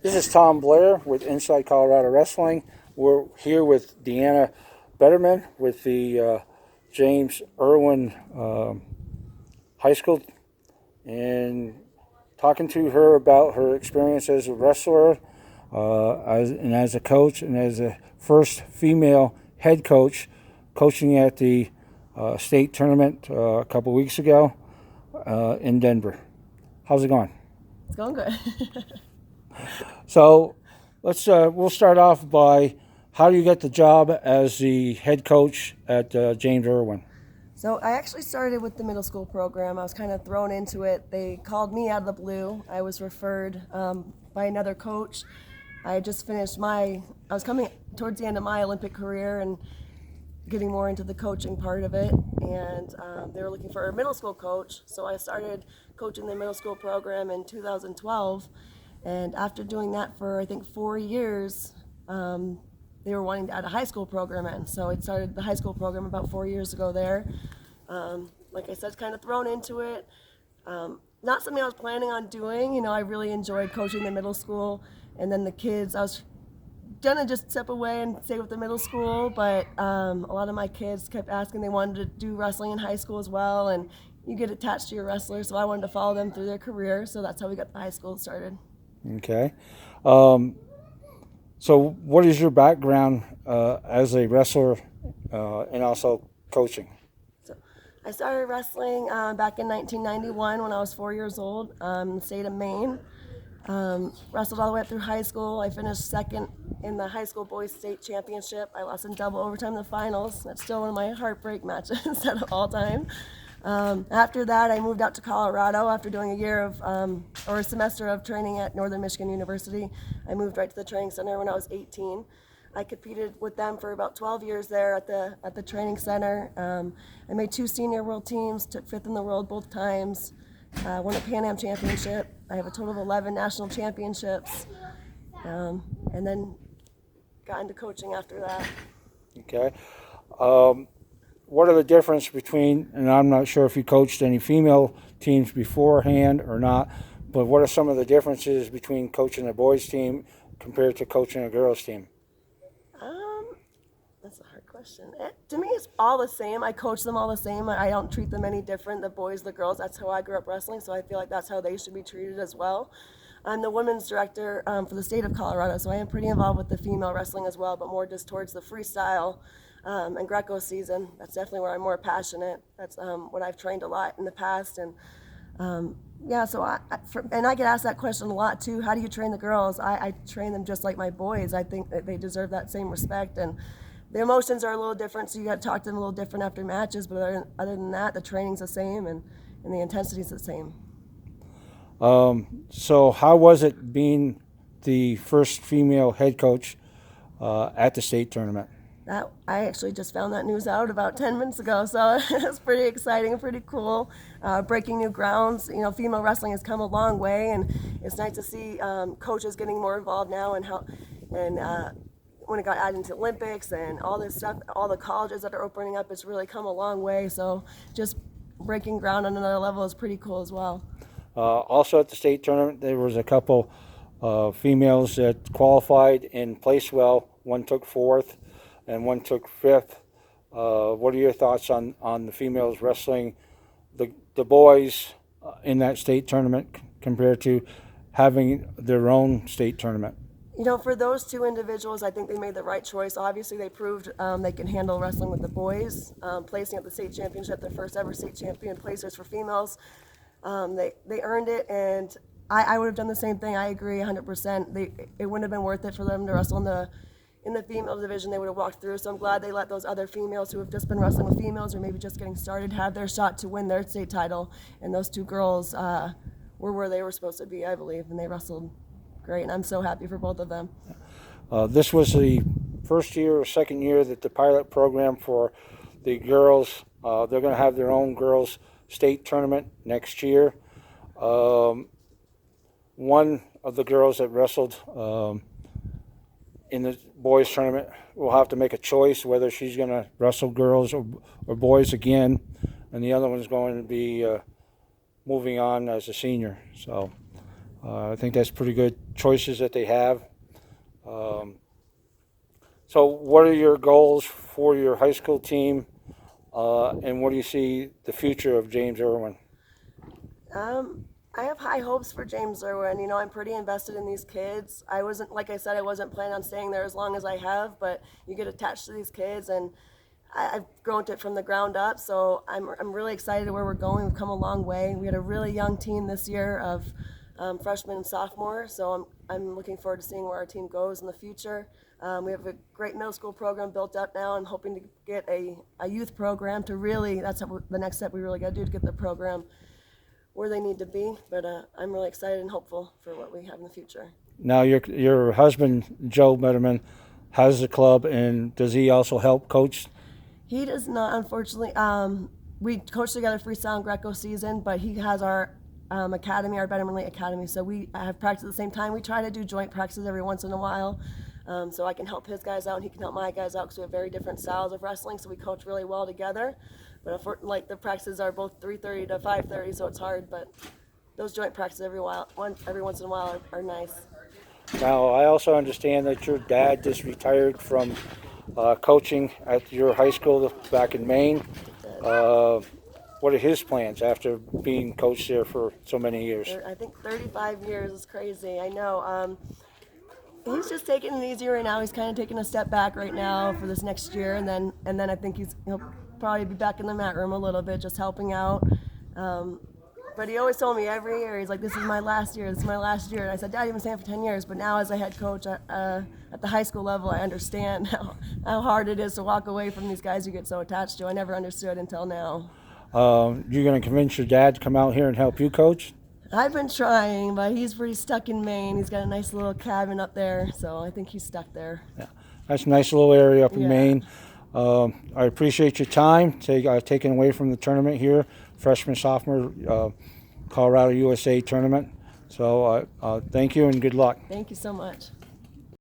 This is Tom Blair with Inside Colorado Wrestling. We're here with Deanna Betterman with the James Irwin High School and talking to her about her experience as a wrestler and as a coach and as a first female head coach coaching at the state tournament a couple weeks ago in Denver. How's it going? It's going good. So we'll start off by how do you get the job as the head coach at James Irwin? So I actually started with the middle school program. I was kind of thrown into it. They called me out of the blue. I was referred by another coach. I had just finished I was coming towards the end of my Olympic career and getting more into the coaching part of it. And they were looking for a middle school coach. So I started coaching the middle school program in 2012. And after doing that for, I think, 4 years, they were wanting to add a high school program in. So I started the high school program about 4 years ago there. Like I said, kind of thrown into it. Not something I was planning on doing. You know, I really enjoyed coaching the middle school. And then the kids, I was going to just step away and stay with the middle school. But a lot of my kids kept asking. They wanted to do wrestling in high school as well. And you get attached to your wrestler. So I wanted to follow them through their career. So that's how we got the high school started. Okay. So what is your background as a wrestler and also coaching? So I started wrestling back in 1991 when I was 4 years old in the state of Maine. Wrestled all the way up through high school. I finished second in the high school boys state championship. I lost in double overtime in the finals. That's still one of my heartbreak matches out of all time. After that, I moved out to Colorado after doing a year of, or a semester of training at Northern Michigan University. I moved right to the training center when I was 18. I competed with them for about 12 years there at the training center. I made 2 senior world teams, took 5th in the world both times, won a Pan Am championship. I have a total of 11 national championships, and then got into coaching after that. Okay. What are the difference between, and I'm not sure if you coached any female teams beforehand or not, but what are some of the differences between coaching a boys team compared to coaching a girls team? That's a hard question. To me, it's all the same. I coach them all the same. I don't treat them any different, the boys, the girls. That's how I grew up wrestling, so I feel like that's how they should be treated as well. I'm the women's director for the state of Colorado, so I am pretty involved with the female wrestling as well, but more just towards the freestyle and Greco season. That's definitely where I'm more passionate. That's what I've trained a lot in the past. And yeah, so and I get asked that question a lot too. How do you train the girls? I train them just like my boys. I think that they deserve that same respect. And the emotions are a little different, so you got to talk to them a little different after matches. But other than that, the training's the same and the intensity's the same. So how was it being the first female head coach at the state tournament? I actually just found that news out about 10 minutes ago, so it's pretty exciting and pretty cool. Breaking new grounds. You know, female wrestling has come a long way, and it's nice to see coaches getting more involved now and when it got added into Olympics and all this stuff, all the colleges that are opening up, it's really come a long way. So just breaking ground on another level is pretty cool as well. Also at the state tournament, there was a couple females that qualified and placed well. One took 4th and one took 5th. What are your thoughts on the females wrestling the boys in that state tournament compared to having their own state tournament? You know, for those 2 individuals, I think they made the right choice. Obviously, they proved they can handle wrestling with the boys, placing at the state championship, their first ever state champion placers for females. They earned it, and I would have done the same thing. I agree 100%. It wouldn't have been worth it for them to wrestle in the female division. They would have walked through. So I'm glad they let those other females who have just been wrestling with females or maybe just getting started have their shot to win their state title. And those 2 girls were where they were supposed to be, I believe, and they wrestled great. And I'm so happy for both of them. This was the first year or second year that the pilot program for the girls, they're going to have their own girls state tournament next year. One of the girls that wrestled in the boys tournament will have to make a choice whether she's going to wrestle girls or boys again, and the other one's going to be moving on as a senior. So I think that's pretty good choices that they have. So what are your goals for your high school team, and what do you see the future of James Irwin? I have high hopes for James Irwin. You know, I'm pretty invested in these kids. I wasn't, like I said, I wasn't planning on staying there as long as I have, but you get attached to these kids, and I've grown it from the ground up. So I'm really excited where we're going. We've come a long way. We had a really young team this year of freshmen and sophomores. So I'm looking forward to seeing where our team goes in the future. We have a great middle school program built up now. I'm hoping to get a youth program to really, that's the next step we really got to do to get the program where they need to be. But I'm really excited and hopeful for what we have in the future. Now your husband, Joe Betterman, has the club, and does he also help coach? He does not, unfortunately. We coach together freestyle and Greco season, but he has our academy, our Betterman Lake Academy. So we have practice at the same time. We try to do joint practices every once in a while. So I can help his guys out and he can help my guys out because we have very different styles of wrestling. So we coach really well together. But like the practices are both 3:30 to 5:30, so it's hard. But those joint practices every once in a while are nice. Now I also understand that your dad just retired from coaching at your high school back in Maine. What are his plans after being coached there for so many years? I think 35 years is crazy. I know. He's just taking it easy right now. He's kind of taking a step back right now for this next year, and then I think he'll probably be back in the mat room a little bit, just helping out. But he always told me every year, he's like, "This is my last year. This is my last year." And I said, "Dad, you've been staying for 10 years." But now, as a head coach at the high school level, I understand how hard it is to walk away from these guys you get so attached to. I never understood until now. You're going to convince your dad to come out here and help you coach? I've been trying, but he's pretty stuck in Maine. He's got a nice little cabin up there, so I think he's stuck there. Yeah, that's a nice little area up in Yeah. Maine. I appreciate your time taking away from the tournament here, freshman, sophomore, Colorado USA tournament. So thank you and good luck. Thank you so much.